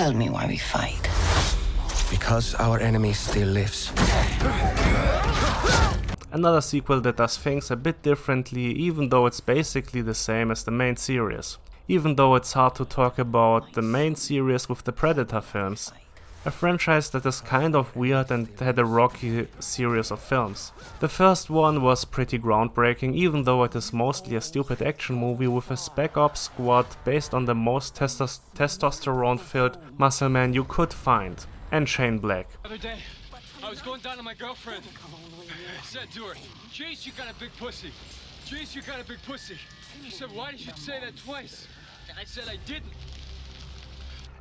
Tell me why we fight. Because our enemy still lives. Another sequel that does things a bit differently, even though it's basically the same as the main series. Even though it's hard to talk about the main series with the Predator films. A franchise that is kind of weird and had a rocky series of films. The first one was pretty groundbreaking, even though it is mostly a stupid action movie with a spec ops squad based on the most testosterone-filled muscle man you could find. And Shane Black. The other day, I was going down to my girlfriend. I said to her, "Jeez, you got a big pussy. Jeez, you got a big pussy." She said, "Why did you say that twice?" And I said I didn't.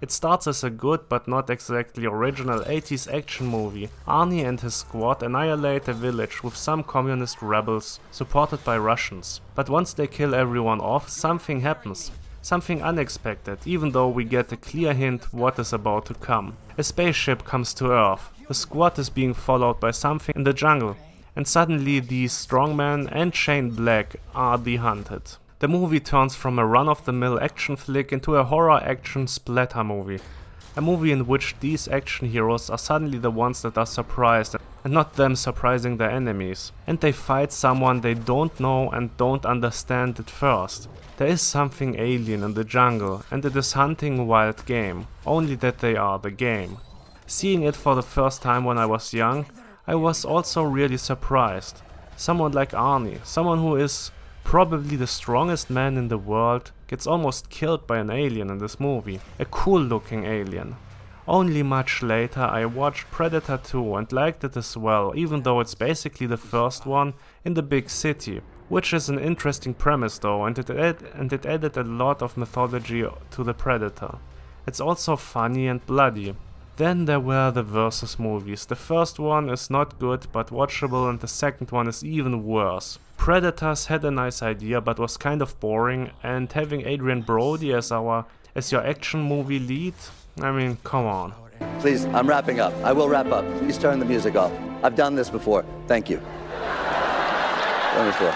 It starts as a good but not exactly original 80s action movie. Arnie and his squad annihilate a village with some communist rebels supported by Russians. But once they kill everyone off, something happens. Something unexpected, even though we get a clear hint what is about to come. A spaceship comes to Earth. The squad is being followed by something in the jungle. And suddenly these strongmen and Shane Black are the hunted. The movie turns from a run-of-the-mill action flick into a horror action splatter movie. A movie in which these action heroes are suddenly the ones that are surprised and not them surprising their enemies. And they fight someone they don't know and don't understand at first. There is something alien in the jungle and it is hunting wild game, only that they are the game. Seeing it for the first time when I was young, I was also really surprised. Someone like Arnie, someone who is probably the strongest man in the world, gets almost killed by an alien in this movie. A cool looking alien. Only much later I watched Predator 2 and liked it as well, even though it's basically the first one in the big city. Which is an interesting premise though, and it added a lot of mythology to the Predator. It's also funny and bloody. Then there were the versus movies. The first one is not good but watchable and the second one is even worse. Predators had a nice idea but was kind of boring, and having Adrian Brody as your action movie lead, I mean, come on. Please, I'm wrapping up. I will wrap up. Please turn the music off. I've done this before. Thank you. Wonderful.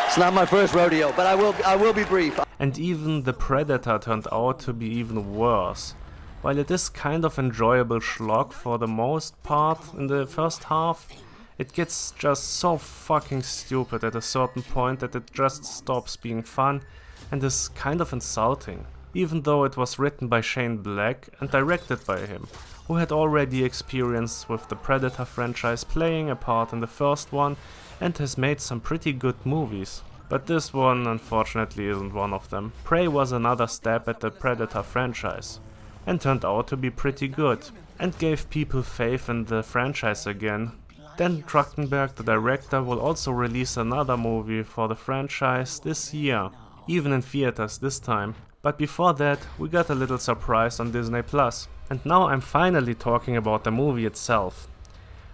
It's not my first rodeo, but I will be brief. And even the Predator turned out to be even worse. While it is kind of enjoyable schlock for the most part in the first half, it gets just so fucking stupid at a certain point that it just stops being fun and is kind of insulting. Even though it was written by Shane Black and directed by him, who had already experience with the Predator franchise, playing a part in the first one and has made some pretty good movies. But this one unfortunately isn't one of them. Prey was another step at the Predator franchise and turned out to be pretty good and gave people faith in the franchise again. Dan Trachtenberg, the director, will also release another movie for the franchise this year, even in theaters this time. But before that, we got a little surprise on Disney+. And now I'm finally talking about the movie itself.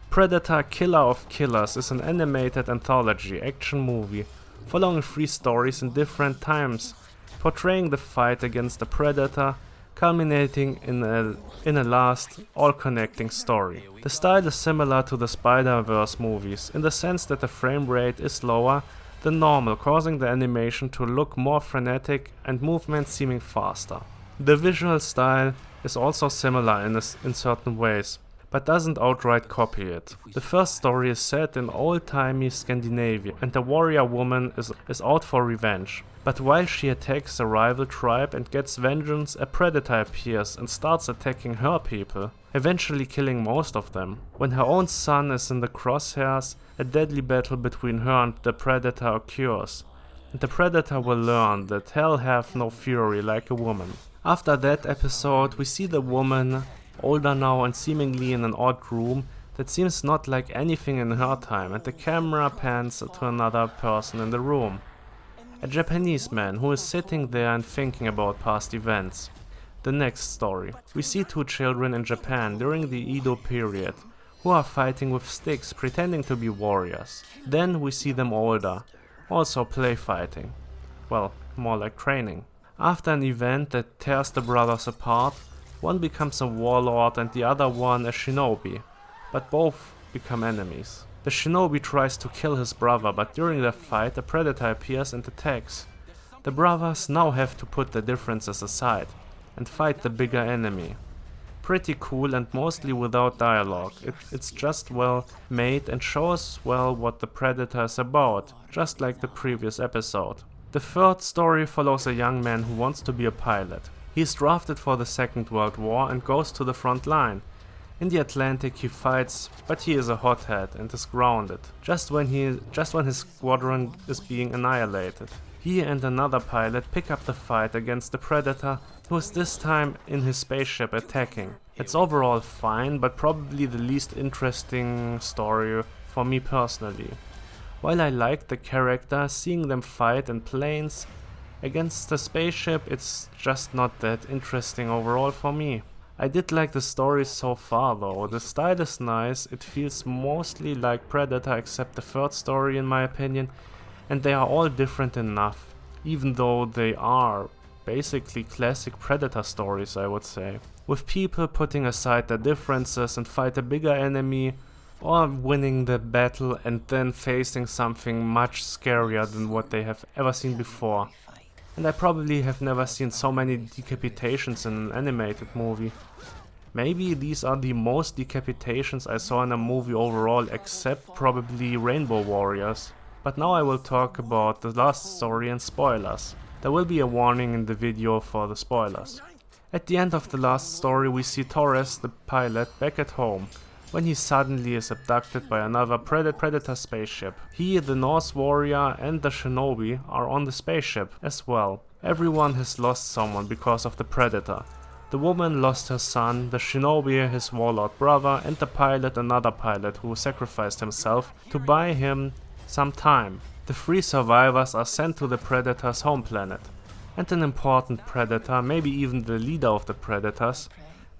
Predator Killer of Killers is an animated anthology action movie following 3 stories in different times, portraying the fight against the Predator, culminating in a last, all-connecting story. The style is similar to the Spider-Verse movies, in the sense that the frame rate is lower than normal, causing the animation to look more frenetic and movements seeming faster. The visual style is also similar in certain ways, but doesn't outright copy it. The first story is set in old-timey Scandinavia, and the warrior woman is out for revenge. But while she attacks a rival tribe and gets vengeance, a predator appears and starts attacking her people, eventually killing most of them. When her own son is in the crosshairs, a deadly battle between her and the predator occurs, and the predator will learn that hell hath no fury like a woman. After that episode, we see the woman, older now and seemingly in an odd room that seems not like anything in her time, and the camera pans to another person in the room. A Japanese man who is sitting there and thinking about past events. The next story. We see 2 children in Japan during the Edo period who are fighting with sticks pretending to be warriors. Then we see them older, also play fighting. Well, more like training. After an event that tears the brothers apart, one becomes a warlord and the other one a shinobi, but both become enemies. The shinobi tries to kill his brother, but during the fight a predator appears and attacks. The brothers now have to put their differences aside and fight the bigger enemy. pretty cool and mostly without dialogue. It's just well made and shows well what the Predator is about, just like the previous episode. The third story follows a young man who wants to be a pilot. He is drafted for the Second World War and goes to the front line. In the Atlantic he fights, but he is a hothead and is grounded, just when his squadron is being annihilated. He and another pilot pick up the fight against the Predator, who is this time in his spaceship attacking. It's overall fine, but probably the least interesting story for me personally. While I like the character, seeing them fight in planes against the spaceship, it's just not that interesting overall for me. I did like the story so far though. The style is nice, it feels mostly like Predator except the third story in my opinion, and they are all different enough, even though they are basically classic Predator stories, I would say. With people putting aside their differences and fight a bigger enemy, or winning the battle and then facing something much scarier than what they have ever seen before. And I probably have never seen so many decapitations in an animated movie. Maybe these are the most decapitations I saw in a movie overall, except probably Rainbow Warriors. But now I will talk about the last story and spoilers. There will be a warning in the video for the spoilers. At the end of the last story we see Torres, the pilot, back at home, when he suddenly is abducted by another Predator spaceship. He, the Norse warrior and the shinobi are on the spaceship as well. Everyone has lost someone because of the Predator. The woman lost her son, the shinobi his warlord brother, and the pilot another pilot who sacrificed himself to buy him some time. The 3 survivors are sent to the Predator's home planet. And an important Predator, maybe even the leader of the Predators,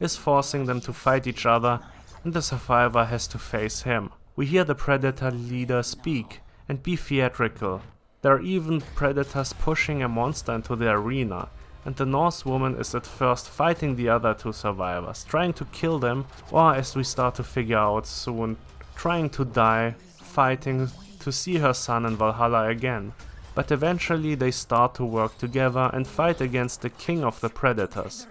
is forcing them to fight each other, and the survivor has to face him. We hear the Predator leader speak and be theatrical. There are even Predators pushing a monster into the arena, and the Norse woman is at first fighting the other 2 survivors, trying to kill them, or as we start to figure out soon, trying to die, fighting to see her son in Valhalla again. But eventually they start to work together and fight against the king of the Predators.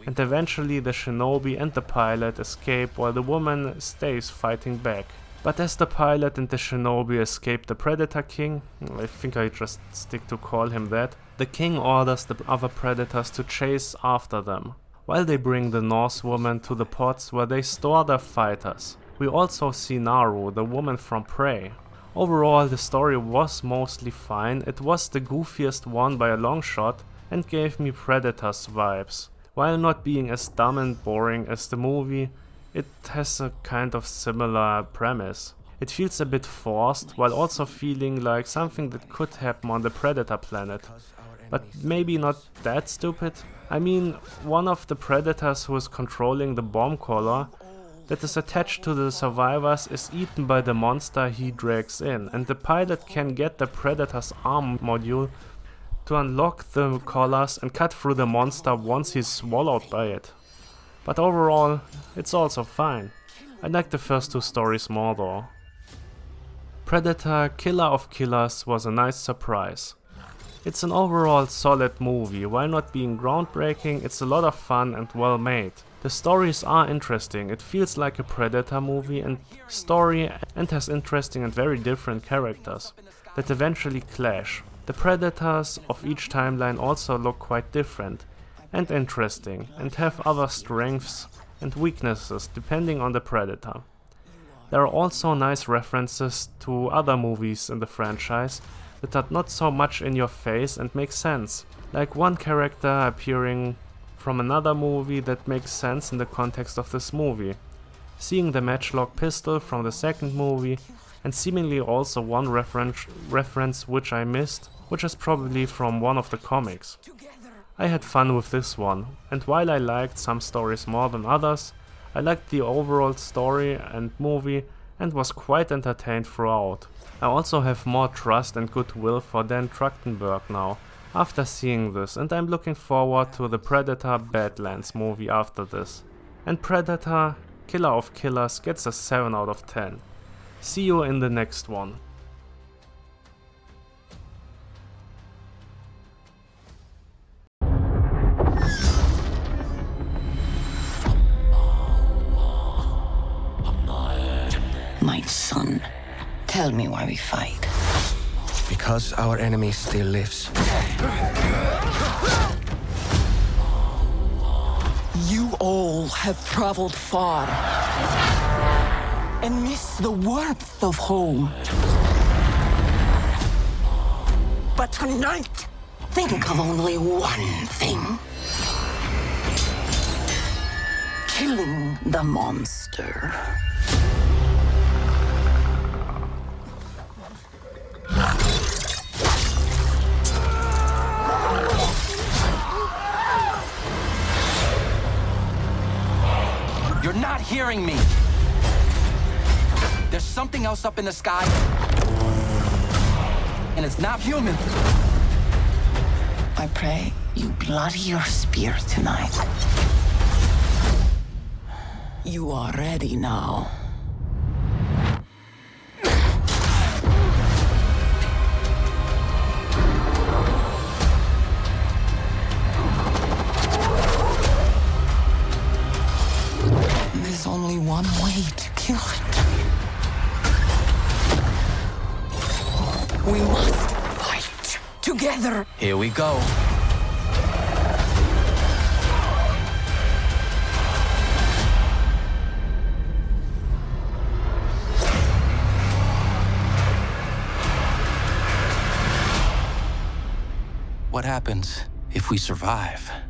And eventually the shinobi and the pilot escape while the woman stays fighting back. But as the pilot and the shinobi escape the Predator King, I think I just stick to call him that, the king orders the other Predators to chase after them, while they bring the Norse woman to the pods where they store their fighters. We also see Naru, the woman from Prey. Overall the story was mostly fine, it was the goofiest one by a long shot and gave me Predators vibes. While not being as dumb and boring as the movie, it has a kind of similar premise. It feels a bit forced, while also feeling like something that could happen on the Predator planet. But maybe not that stupid. I mean, one of the Predators who is controlling the bomb collar that is attached to the survivors is eaten by the monster he drags in, and the pilot can get the Predator's arm module to unlock the collars and cut through the monster once he's swallowed by it. But overall, it's also fine. I like the first 2 stories more though. Predator Killer of Killers was a nice surprise. It's an overall solid movie. While not being groundbreaking, it's a lot of fun and well made. The stories are interesting, it feels like a Predator movie and story and has interesting and very different characters that eventually clash. The Predators of each timeline also look quite different and interesting and have other strengths and weaknesses depending on the Predator. There are also nice references to other movies in the franchise that are not so much in your face and make sense, like one character appearing from another movie that makes sense in the context of this movie, seeing the matchlock pistol from the second movie, and seemingly also one reference which I missed, which is probably from one of the comics. I had fun with this one, and while I liked some stories more than others, I liked the overall story and movie and was quite entertained throughout. I also have more trust and goodwill for Dan Trachtenberg now, after seeing this, and I'm looking forward to the Predator Badlands movie after this. And Predator Killer of Killers gets a 7 out of 10. See you in the next one. Tell me why we fight. Because our enemy still lives. You all have traveled far and miss the warmth of home. But tonight, think of only one thing. Killing the monster. You're not hearing me. There's something else up in the sky. And it's not human. I pray you bloody your spear tonight. You are ready now. There's only one way to kill it. We must fight together. Here we go. What happens if we survive?